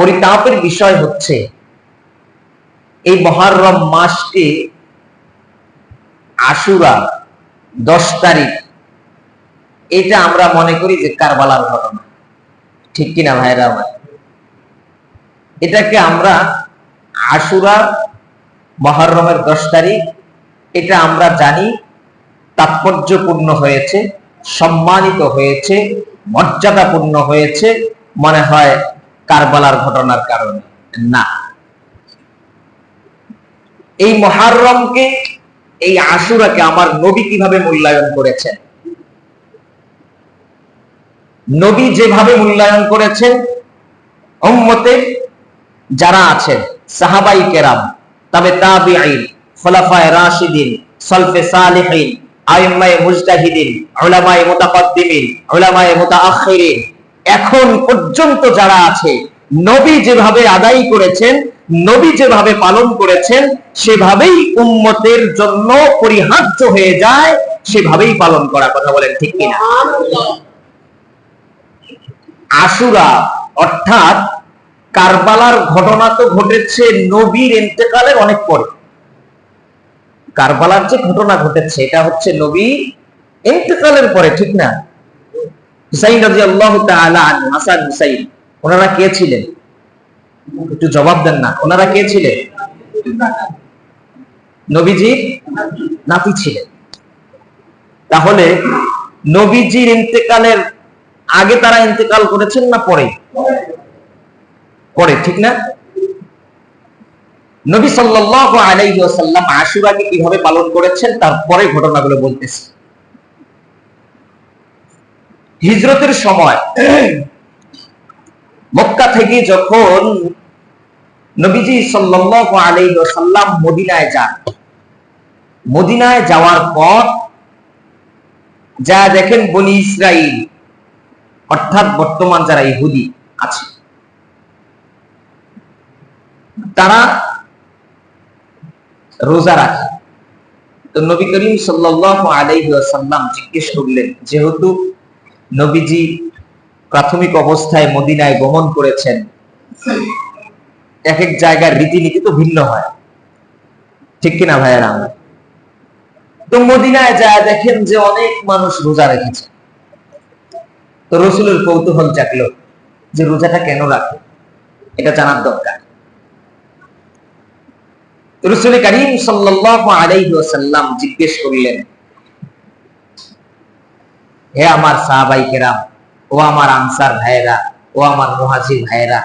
পরিতাপের বিষয় হচ্ছে এই মুহররম মাসকে আশুরা 10 তারিখ, এটা আমরা মনে করি যে কারবালার ঘটনা, ঠিক কিনা ভাইরা আমার? এটাকে আমরা আশুরা মুহররমের 10 তারিখ, এটা আমরা জানি তাৎপর্যপূর্ণ হয়েছে, সম্মানিত হয়েছে, মর্যাদাপূর্ণ হয়েছে, মনে হয় কারবালার ঘটনার কারণে না। এই মুহররমকে, এই আশুরাকে আমার নবী কিভাবে মূল্যায়ন করেছেন? নবী যেভাবে মূল্যায়ন করেছেন, উম্মতে যারা আছেন সাহাবাই কেরাম, তবে তাবিঈন, খুলাফায়ে রাশিদিন, সালফে সালিহিন, আইম্মায়ে মুজতাহিদিন, উলামায়ে মুতাকাদ্দিমিন, উলামায়ে মুতাআখিরিন, এখন পর্যন্ত যারা আছে, নবী যেভাবে আদায় করেছেন, নবী যেভাবে পালন করেছেন, সেভাবেই উম্মতের জন্য পরিহার্য হয়ে যায়, সেভাবেই পালন করা। কথা বলেন ঠিক কিনা? আশুরা অর্থাৎ কারবালার ঘটনা তো ঘটেছে নবীর ইন্তেকালের অনেক পরে। কারবালার যে ঘটনা ঘটেছে এটা হচ্ছে নবী ইন্তেকালের পরে, ঠিক না? হুসাইন রাদিয়াল্লাহু তাআলা আনহু, হাসান হুসাইন, ওনারা কে ছিলেন? একটু জবাব দেন না, ওনারা কে ছিলেন? নবীজির নাতি ছিলেন। তাহলে নবীজির ইন্তেকালের আগে তারা ইন্তেকাল করেছেন না পরে? পরে, ঠিক না? নবী সাল্লাল্লাহু আলাইহি ওয়াসাল্লাম আশুরাকে কিভাবে পালন করেছেন তারপরে ঘটনাগুলো বলতেছি। হিজরতের সময় মক্কা থেকে যখন নবীজি সাল্লাল্লাহু আলাইহি ওয়াসাল্লাম মদিনায় যান, মদিনায় যাওয়ার পর যা দেখেন বনি ইসরাইল অর্থাৎ বর্তমান যারা ইহুদি আছে, তারা রোজা রাখে। তো নবী করিম সাল্লাল্লাহু আলাইহি ওয়াসাল্লাম জিজ্ঞেস করলেন, যেহেতু নবীজি প্রাথমিক অবস্থায় মদিনায় গমন করেছেন, এক এক জায়গার রীতিনীতি তো ভিন্ন হয়, ঠিক কিনা ভাইয়েরা? তো মদিনায় যায় দেখেন যে অনেক মানুষ রোজা রেখেছে। তো রাসূলের কৌতূহল জাগলো যে রোজাটা কেন রাখে, এটা জানার দরকার। রাসূল করিম সাল্লাল্লাহু আলাইহি ওয়াসাল্লাম জিজ্ঞেস করলেন, হে আমার সাহাবায়ে কেরাম, ও আমার আনসার ভাইয়েরা, ও আমার মুহাজির ভাইয়েরা,